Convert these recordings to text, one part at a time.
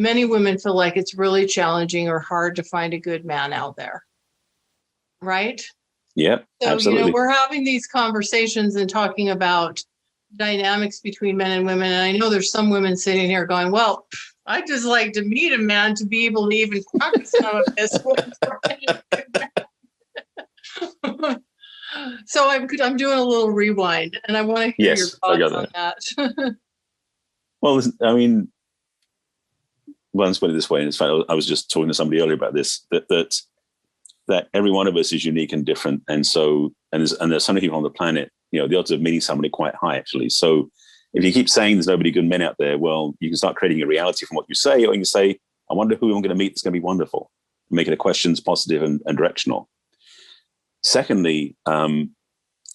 many women feel like it's really challenging or hard to find a good man out there. Right? Yeah, so, absolutely. We're having these conversations and talking about dynamics between men and women. And I know there's some women sitting here going, well, I'd just like to meet a man to be able to even practice some of this. So I'm doing a little rewind, and I want to hear your thoughts on that. Well, I mean, let's put it this way. In fact, I was just talking to somebody earlier about this, that every one of us is unique and different. And so, and there's so many people on the planet, the odds of meeting somebody quite high, actually. So if you keep saying there's nobody good men out there, well, you can start creating a reality from what you say, or you can say, I wonder who I'm going to meet that's going to be wonderful. Make it a questions positive and directional. Secondly, and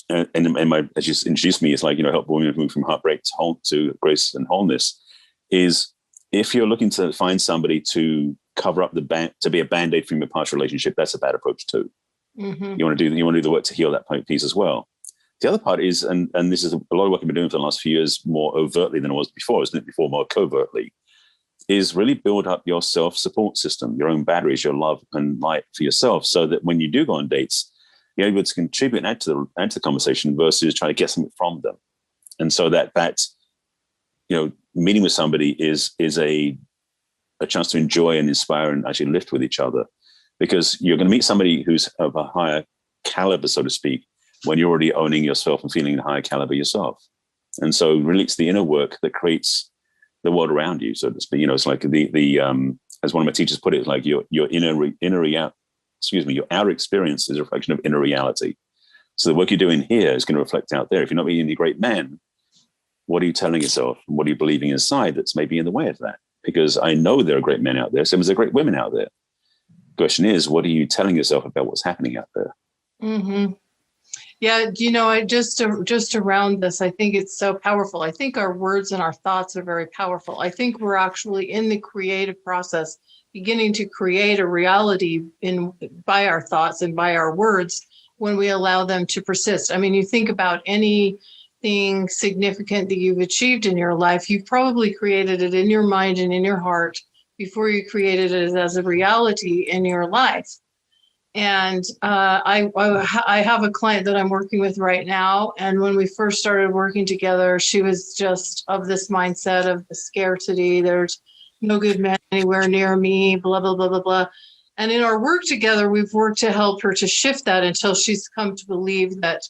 as you introduced me, it's like, help women move from heartbreak to grace and wholeness, is if you're looking to find somebody to cover up to be a band-aid from your past relationship, that's a bad approach too. Mm-hmm. You want to do the work to heal that piece as well. The other part is, and this is a lot of work I've been doing for the last few years more overtly than it was before. I was doing it before more covertly, is really build up your self-support system, your own batteries, your love and light for yourself, so that when you do go on dates, you're able to contribute and add to the conversation versus trying to get something from them. And so that meeting with somebody is a chance to enjoy and inspire and actually lift with each other, because you're going to meet somebody who's of a higher caliber, so to speak, when you're already owning yourself and feeling a higher caliber yourself. And so really it's the inner work that creates the world around you, so to speak. It's like the as one of my teachers put it, like your outer experience is a reflection of inner reality. So the work you're doing here is going to reflect out there. If you're not meeting any great men, what are you telling yourself? What are you believing inside that's maybe in the way of that? Because I know there are great men out there, so there are great women out there. The question is, what are you telling yourself about what's happening out there? Mm-hmm. Yeah, I just around this, I think it's so powerful. I think our words and our thoughts are very powerful. I think we're actually in the creative process, beginning to create a reality by our thoughts and by our words when we allow them to persist. I mean, you think about anything significant that you've achieved in your life, you've probably created it in your mind and in your heart before you created it as a reality in your life. And I have a client that I'm working with right now. And when we first started working together, she was just of this mindset of the scarcity. There's no good man anywhere near me, blah, blah, blah, blah, blah. And in our work together, we've worked to help her to shift that until she's come to believe that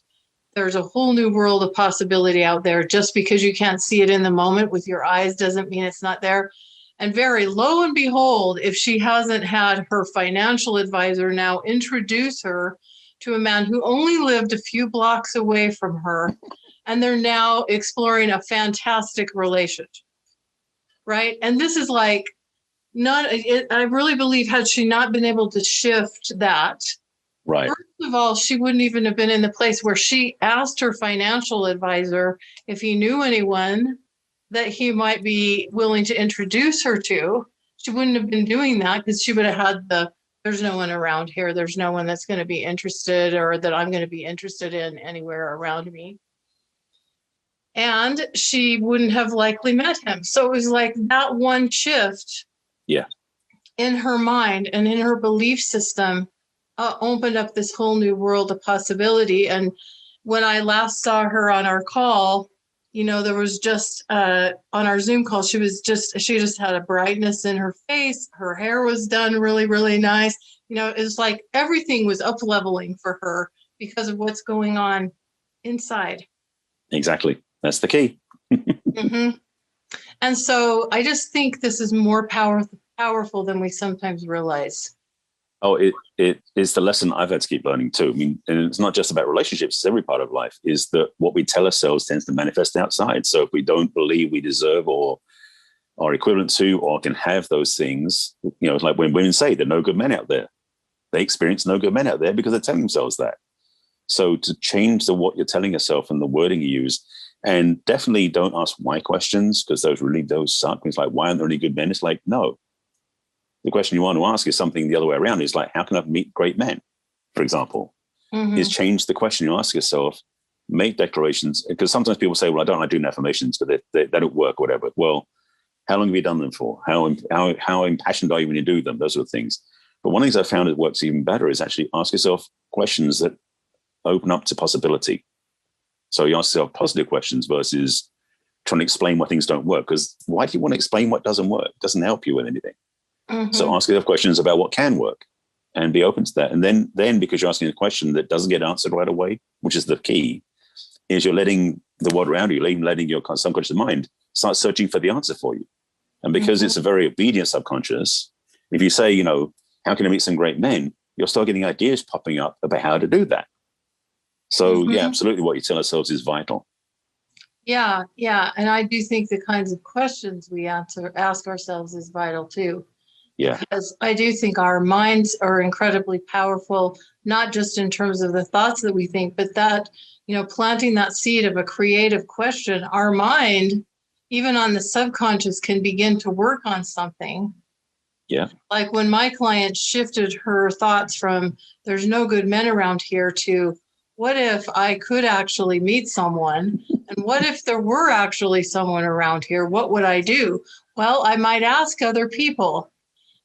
there's a whole new world of possibility out there. Just because you can't see it in the moment with your eyes doesn't mean it's not there. And very lo and behold, if she hasn't had her financial advisor now introduce her to a man who only lived a few blocks away from her, and they're now exploring a fantastic relationship, right? And this is like, I really believe had she not been able to shift that, right. First of all, she wouldn't even have been in the place where she asked her financial advisor if he knew anyone that he might be willing to introduce her to. She wouldn't have been doing that because she would have had there's no one around here. There's no one that's going to be interested or that I'm going to be interested in anywhere around me. And she wouldn't have likely met him. So it was like that one shift in her mind and in her belief system opened up this whole new world of possibility. And when I last saw her on our call, there was just on our Zoom call, she just had a brightness in her face. Her hair was done really, really nice. It's like everything was up leveling for her because of what's going on inside. Exactly. That's the key. Mm-hmm. And so I just think this is more powerful than we sometimes realize. Oh, it is the lesson I've had to keep learning too. I mean, and it's not just about relationships, it's every part of life, is that what we tell ourselves tends to manifest outside. So if we don't believe we deserve or are equivalent to or can have those things, it's like when women say there are no good men out there. They experience no good men out there because they're telling themselves that. So to change what you're telling yourself and the wording you use, and definitely don't ask why questions, because those suck. It's like, why aren't there any good men? It's like, no. The question you want to ask is something the other way around. Is like, how can I meet great men, for example? Mm-hmm. Is change the question you ask yourself, make declarations, because sometimes people say, well, I don't like doing affirmations because they don't work or whatever. Well, How long have you done them for? How impassioned are you when you do them? Those sort of things. But one of the things I found that works even better is actually ask yourself questions that open up to possibility. So you ask yourself positive questions versus trying to explain why things don't work. Because why do you want to explain what doesn't work? It doesn't help you with anything. Mm-hmm. So ask yourself questions about what can work and be open to that. And then because you're asking a question that doesn't get answered right away, which is the key, is you're letting the world around you, letting your subconscious mind start searching for the answer for you. And because it's a very obedient subconscious, if you say, how can I meet some great men? You'll start getting ideas popping up about how to do that. So yeah, absolutely. What you tell ourselves is vital. Yeah. And I do think the kinds of questions we ask ourselves is vital too. Yeah. Because I do think our minds are incredibly powerful, not just in terms of the thoughts that we think, but that, planting that seed of a creative question, our mind, even on the subconscious, can begin to work on something. Yeah. Like when my client shifted her thoughts from there's no good men around here to what if I could actually meet someone? And what if there were actually someone around here? What would I do? Well, I might ask other people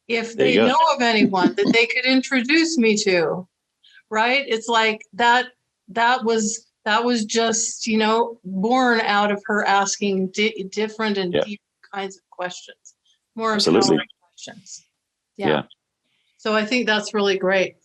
if they know of anyone that they could introduce me to, right? It's like that was just, born out of her asking different and deep kinds of questions, more empowering questions. Yeah. So I think that's really great.